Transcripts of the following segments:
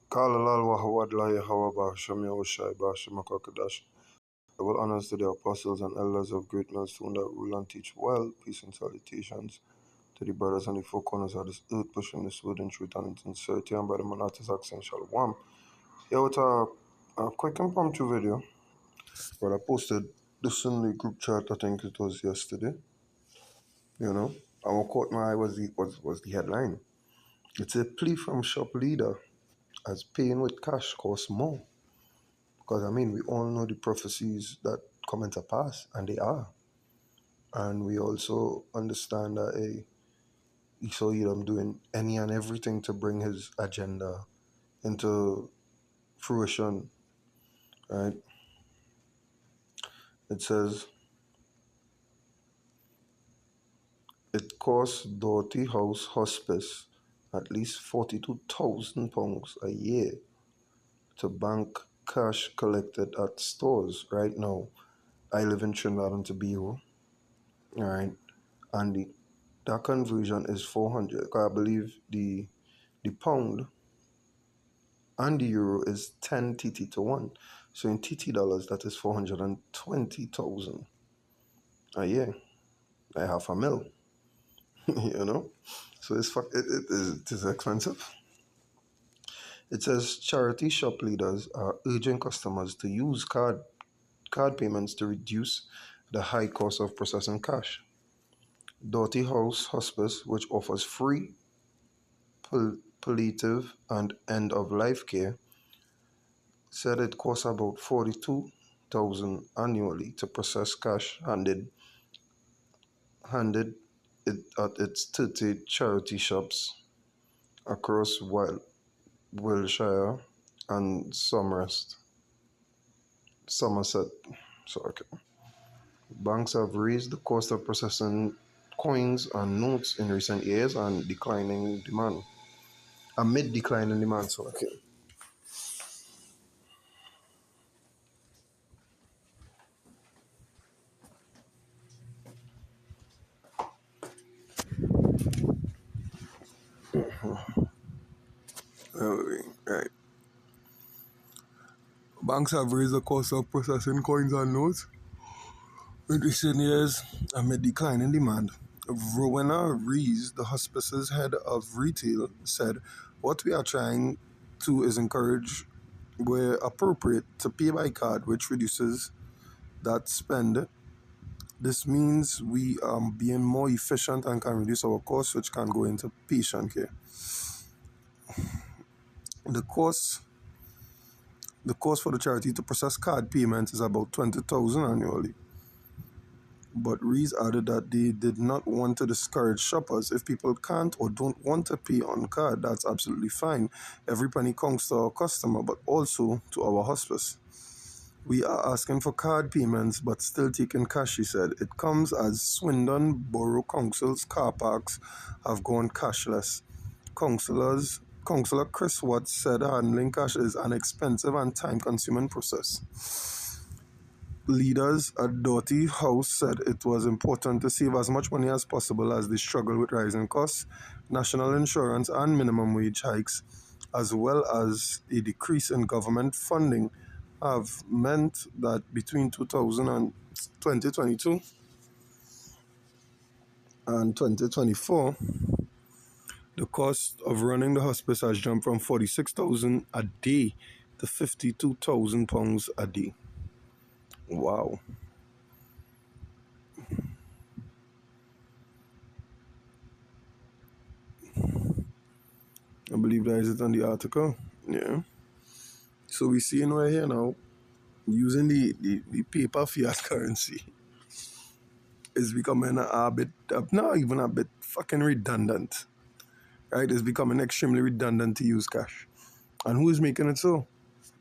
Kala lalwa hawadlaya hawaba shamya oshai ba shamakakadash. I will honors to the apostles and elders of great millstone that rule and teach well. Peace and salutations to the brothers on the four corners of this earth, pushing this word in truth and in sincerity, and by the Manatas accent shalom. Yeah, with a quick impromptu video, but I posted this in the group chat, I think it was yesterday, you know. And what caught my eye was the headline. It's a plea from shop leader as paying with cash costs more. Because, I mean, we all know the prophecies that come into pass, and they are. And we also understand that Esau doing any and everything to bring his agenda into fruition, right? It says, it costs Doughty House Hospice at least £42,000 a year to bank cash collected at stores. Right now, I live in Trinidad and Tobago, all right? And that conversion is 400. I believe the pound and the euro is 10 TT to 1. So in TT dollars, that is 420,000 a year. Like half a mil, you know? So it is expensive. It says charity shop leaders are urging customers to use card payments to reduce the high cost of processing cash. Doughty House Hospice, which offers free palliative and end-of-life care, said it costs about 42,000 annually to process cash handed it at its 30 charity shops across Wiltshire and Somerset. So, okay. Banks have raised the cost of processing coins and notes in recent years and amid declining demand. So, okay. Right. Banks have raised the cost of processing coins and notes in recent years amid declining demand. Rowena Rees, the hospice's head of retail, said, "What we are trying to is encourage, where appropriate, to pay by card, which reduces that spend. This means we are being more efficient and can reduce our costs, which can go into patient care. The cost for the charity to process card payments is about 20,000 annually." But Rees added that they did not want to discourage shoppers. If people can't or don't want to pay on card, that's absolutely fine. Every penny counts to our customer, but also to our hospice. "We are asking for card payments, but still taking cash," she said. It comes as Swindon Borough Council's car parks have gone cashless. Councillor Chris Watts said handling cash is an expensive and time-consuming process. Leaders at Doughty House said it was important to save as much money as possible as they struggle with rising costs, national insurance and minimum wage hikes, as well as a decrease in government funding, have meant that between 2022 and 2024, the cost of running the hospice has jumped from 46,000 a day to £52,000 a day. Wow. I believe that is it on the article. Yeah. So we see right here now, using the paper fiat currency is becoming a bit, not even a bit, fucking redundant. Right? It's becoming extremely redundant to use cash. And who is making it so?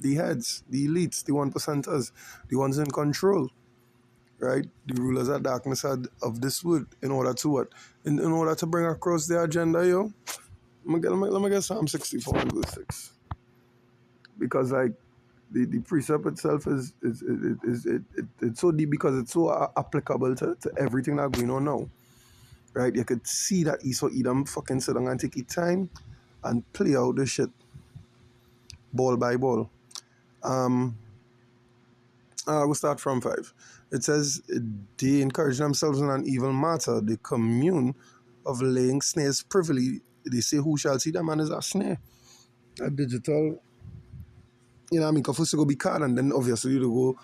The heads, the elites, the 1%ers, the ones in control. Right? The rulers of darkness of this world, in order to what? In order to bring across their agenda, yo. Let me get Psalm 64 and verse 6. Because, like, the precept itself it's so deep because it's so applicable to everything that's going on now. Right? You could see that Esau Edom fucking sit down and take his time and play out the shit. ball by ball. Um, we'll start from 5. It says, they encourage themselves in an evil matter. The commune of laying snares privily. They say, who shall see them, and is a snare. A digital, you know what I mean? Because first you go be card, and then obviously you go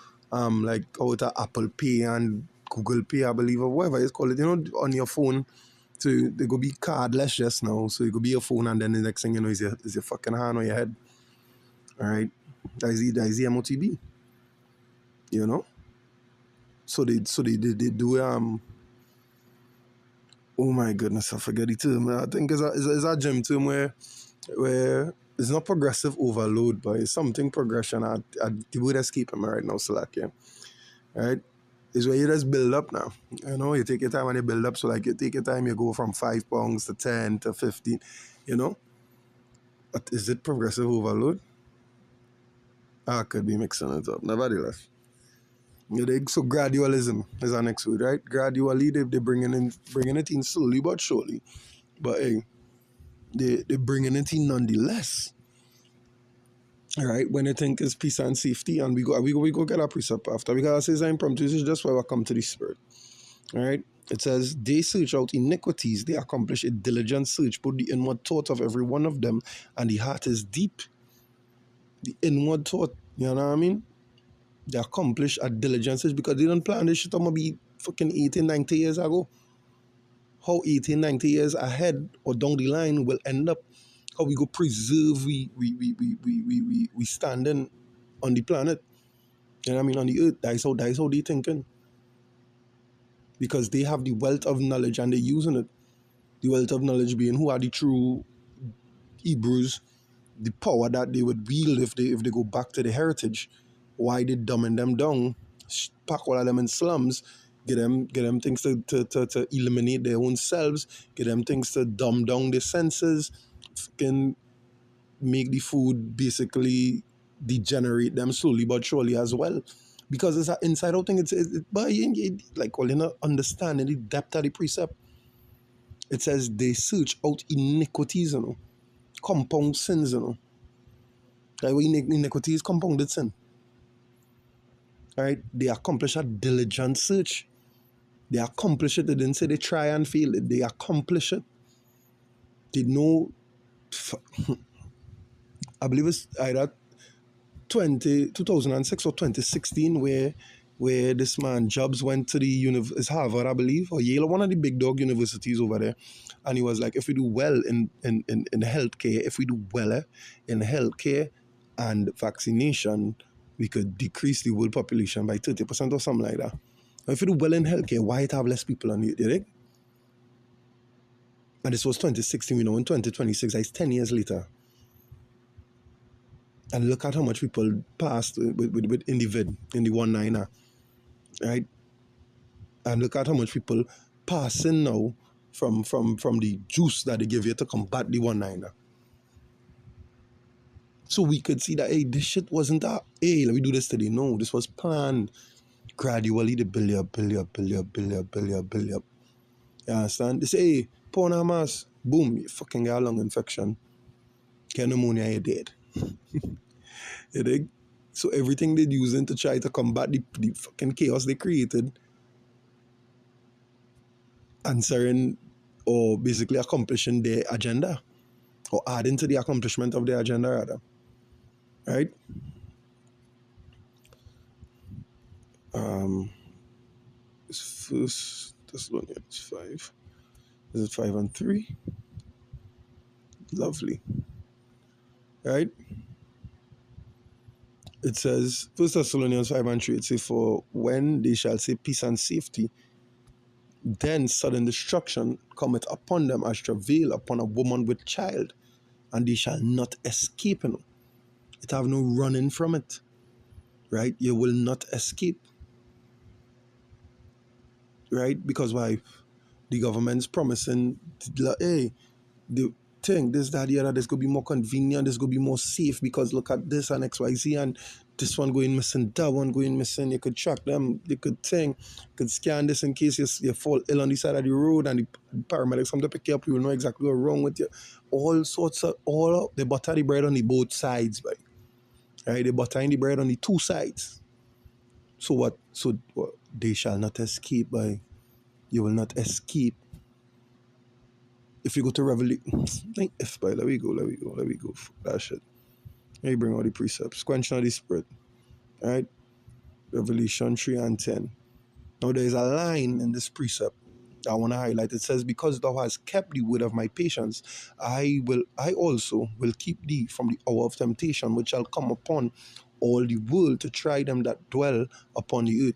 like out of Apple Pay and Google Pay, I believe, or whatever it's called. You know, on your phone. So they go be cardless just now. So you go be your phone, and then the next thing you know is your fucking hand on your head. All right, that is the MOTB. You know. So they do oh my goodness, I forget the term. I think it's a gym term where it's not progressive overload, but it's something progression. The word escaping me right now, Slack, yeah. Right? It's where you just build up now. You know, you take your time and you build up. So like you take your time, you go from 5 pounds to 10 to 15, you know. But is it progressive overload? I could be mixing it up. Nevertheless. You dig? So gradualism is our next word, right? Gradually they bringing it in slowly but surely. But hey, they bringing it in nonetheless. All right, when you think is peace and safety, and we go get a precept after, because it says impromptu, this is just why we come to the spirit. All right, it says they search out iniquities, they accomplish a diligent search, put the inward thought of every one of them, and the heart is deep. The inward thought, you know what I mean? They accomplish a diligent search because they don't plan this shit. I'm gonna be fucking 18, 90 years ago. How 18, 90 years ahead or down the line will end up, how we go preserve we standing on the planet. You know what I mean? On the earth. That is how they thinking. Because they have the wealth of knowledge and they're using it. The wealth of knowledge being who are the true Hebrews, the power that they would wield if they go back to the heritage. Why they dumbing them down, pack all of them in slums, get them things to eliminate their own selves, get them things to dumb down their senses, can make the food basically degenerate them slowly but surely as well. Because it's an inside out thing. But like, well, you're not understanding the depth of the precept. It says they search out iniquities, compound sins, Like when iniquity is compounded sin. All right, they accomplish a diligent search. They accomplish it. They didn't say they try and fail it. They accomplish it. They know. I believe it's either 2006 or 2016 where this man Jobs went to it's Harvard, I believe, or Yale, one of the big dog universities over there, and he was like, if we do well in healthcare, if we do well in healthcare and vaccination, we could decrease the world population by 30% or something like that. And if we do well in healthcare, why it have less people on the earth? And this was 2016, we know in 2026, that's 10 years later. And look at how much people passed in the vid, in the 1-9er, right? And look at how much people passing now from the juice that they give you to combat the 1-9er. So we could see that, hey, this shit wasn't that, hey, let me do this today. No, this was planned. Gradually, the build up. You understand? They say, hey, porn a mass, boom, you fucking got a lung infection. Get pneumonia, you're dead. You dig? So everything they're using to try to combat the fucking chaos they created, answering or basically accomplishing their agenda, or adding to the accomplishment of their agenda rather. Right? It's First Thessalonians 5. Is it 5 and 3? Lovely. Right? It says, First Thessalonians 5 and 3, it says, for when they shall say peace and safety, then sudden destruction cometh upon them as travail upon a woman with child, and they shall not escape. It have no running from it. Right? You will not escape. Right? Because why? The government's promising, hey, the thing, this, that, the other, this could be more convenient, this could be more safe because look at this and XYZ, and this one going missing, that one going missing. You could track them, you could scan this in case you fall ill on the side of the road and the paramedics come to pick you up, you will know exactly what's wrong with you. All sorts of, all the butter the bread on the both sides, right? Right? The butter and the bread on the two sides. So what? So what? They shall not escape by. You will not escape. If you go to Revelation, if by let me go. That shit. Let me bring all the precepts. Quench not the spirit. Right? Revelation 3 and 10. Now there is a line in this precept I want to highlight. It says, because thou hast kept the word of my patience, I also will keep thee from the hour of temptation, which shall come upon all the world to try them that dwell upon the earth.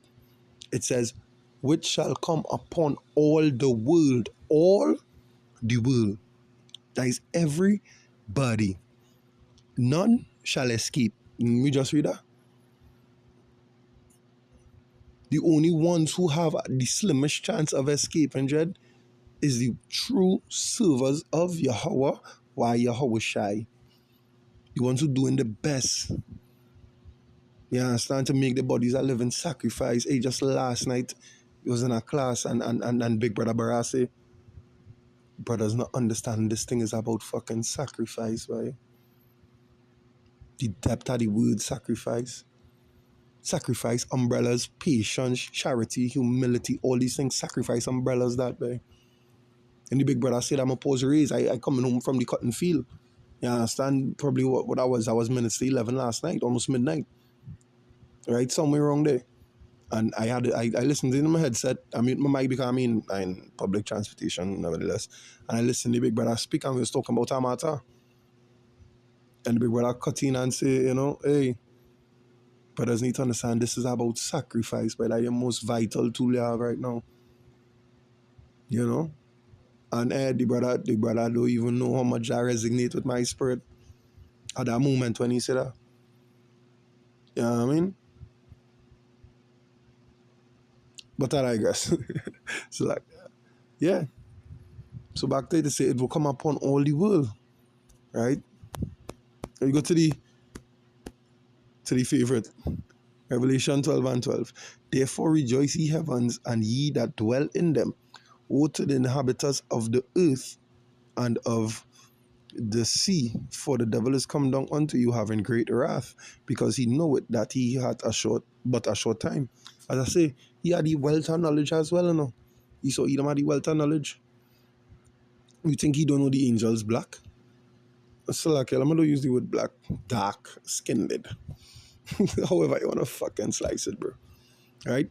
It says, which shall come upon all the world, all the world. That is everybody. None shall escape. Let me just read that. The only ones who have the slimmest chance of escaping, Jed, is the true servers of Yahweh, why Yahweh Shai. The ones who doing the best. You understand? To make the bodies a living sacrifice. Hey, just last night, he was in a class and Big Brother Barassi, brothers not understanding this thing is about fucking sacrifice, right? The depth of the word sacrifice. Sacrifice umbrellas, patience, charity, humility, all these things, sacrifice umbrellas that way. And the big brother said, I'm a pose raise. I coming home from the cotton field. You understand? Probably what I was minutes to 11 last night, almost midnight. Right? Somewhere around there. And I listened in my headset. I mean, my mic because I'm in public transportation, nevertheless. And I listened to the big brother speak and we was talking about our matter. And the big brother cut in and say, hey, brothers need to understand this is about sacrifice, but like the most vital tool you have right now. And the brother don't even know how much I resonate with my spirit at that moment when he said that. You know what I mean? But that I guess. So like, yeah. So back there they say it will come upon all the world. Right? And you go to the favorite. Revelation 12 and 12. Therefore rejoice ye heavens and ye that dwell in them. Woe to the inhabitants of the earth and of the sea, for the devil is come down unto you having great wrath, because he knoweth that he had but a short time. As I say, he had the wealth and knowledge as well, He saw Edom had the wealth and knowledge. You think he don't know the angels black? So like, I'm gonna use the word black, dark skinned. However you wanna fucking slice it, bro. Right?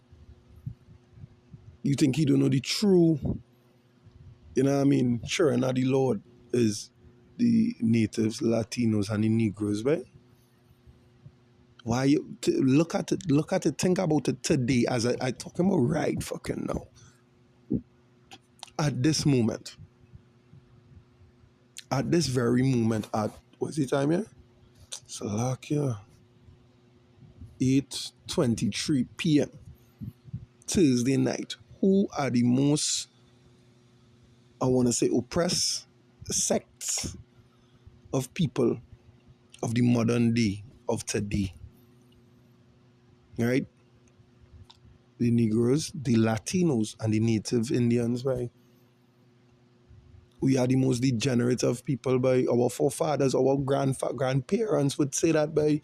You think he don't know the true, sure, and the Lord is the natives, Latinos, and the Negroes, right? Why you look at it, think about it today as I talking about right fucking now. At this moment, at this very moment, at what's the time here? Slovakia, 8:23 p.m. Thursday night. Who are the most, I want to say, oppressed sects of people of the modern day, of today? Right? The Negroes, the Latinos, and the Native Indians, right? We are the most degenerate of people by our forefathers, our grandparents would say that by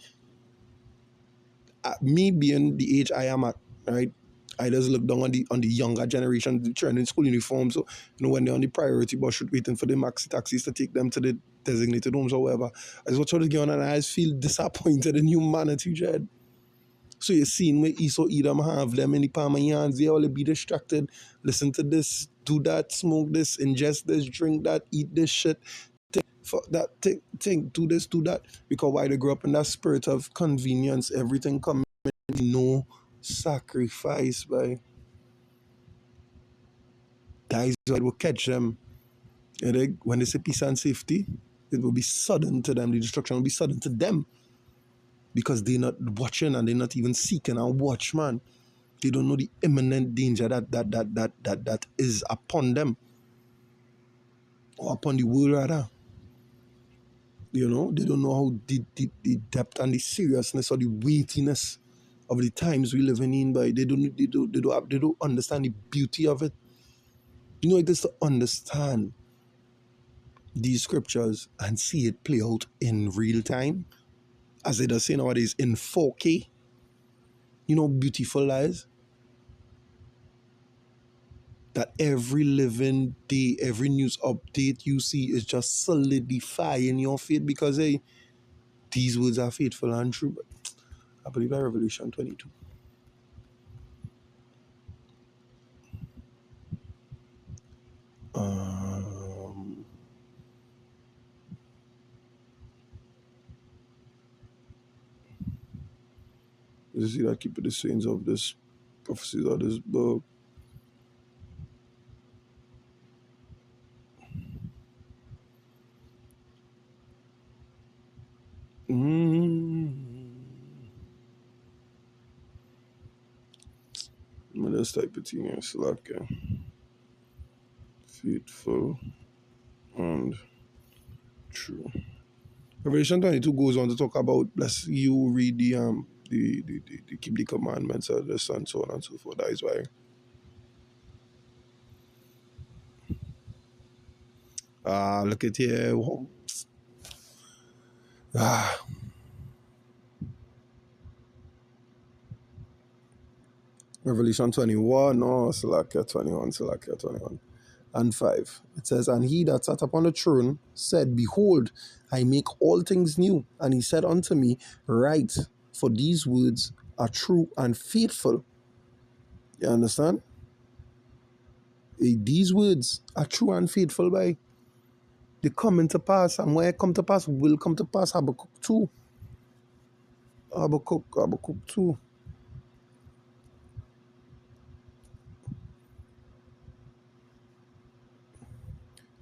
me being the age I am at, right? I just look down on the younger generation, the children in school uniform. So, when they're on the priority bus route waiting for the maxi taxis to take them to the designated homes or whatever, I just watch all this going on and I just feel disappointed in humanity, Jed. So you're seeing where Esau Edom have them in the palm of your hands, they all be distracted, listen to this, do that, smoke this, ingest this, drink that, eat this shit, fuck that, think, do this, do that. Because why they grew up in that spirit of convenience, everything coming, no sacrifice, by that is what will catch them. And when they say peace and safety, it will be sudden to them, the destruction will be sudden to them. Because they're not watching and they're not even seeking and watch, man. They don't know the imminent danger that is upon them. Or upon the world, rather. They don't know how the depth and the seriousness or the weightiness of the times we living in, but they don't understand the beauty of it. It is to understand these scriptures and see it play out in real time as they does say nowadays, in 4K. You know, beautiful lies. That every living day, every news update you see is just solidifying your faith because, hey, these words are faithful and true. But I believe that Revelation 22. You see that keep the sayings of this prophecies of this book. I'm gonna just type it in here. Slack, faithful and true. Revelation 22 goes on to talk about, bless you read the keep the commandments of the Son, so on and so forth. That is why. Look at here. Ah, Revelation 21, no, Salakia 21, Salakia 21. And 5. It says, and he that sat upon the throne said, behold, I make all things new. And he said unto me, write, for these words are true and faithful. You understand? These words are true and faithful by they come to pass, and where it come to pass will come to pass. Habakkuk 2. Habakkuk 2.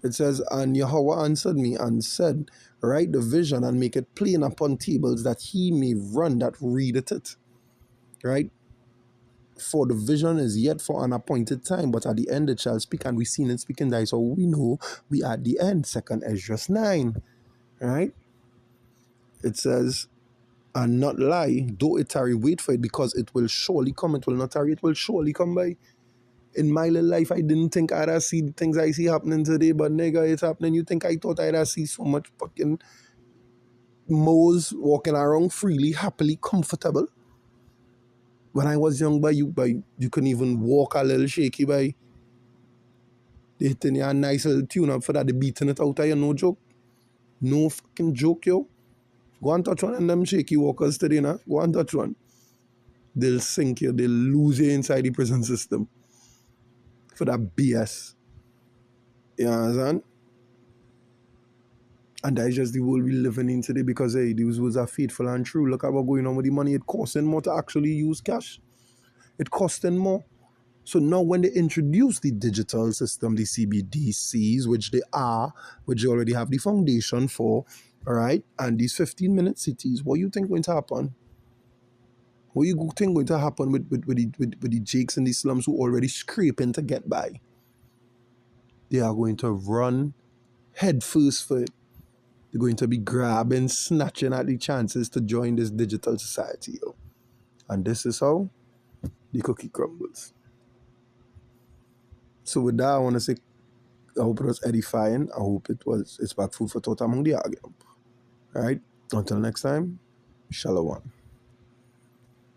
It says, and Yahweh answered me and said, write the vision and make it plain upon tables that he may run that readeth it. Right? For the vision is yet for an appointed time, but at the end it shall speak, and we seen it speaking. That is how we know we at the end. Second Ezra 9. Right? It says, and not lie, though it tarry, wait for it, because it will surely come. It will not tarry, it will surely come by. In my little life, I didn't think I'd see the things I see happening today, but nigga, it's happening. You think I thought I'd see so much fucking moles walking around freely, happily, comfortable? When I was young, you couldn't even walk a little shaky, by. They hitting you a nice little tune up for that, they beating it out of you, no joke. No fucking joke, yo. Go and touch one of them shaky walkers today, nah. Go and touch one. They'll sink you, they'll lose you inside the prison system for that BS. You understand? And that is just the world we living in today because, hey, these words are faithful and true. Look at what's going on with the money. It costing more to actually use cash. It costing more. So now when they introduce the digital system, the CBDCs, which they are, which they already have the foundation for, all right, and these 15-minute cities, what you think going to happen? What you think going to happen with the jakes in the slums who already scraping to get by? They are going to run headfirst for it. They're going to be grabbing, snatching at the chances to join this digital society. Yo. And this is how the cookie crumbles. So with that, I want to say, I hope it was edifying. I hope it's back food for thought among the argument. All right? Until next time, Shalom.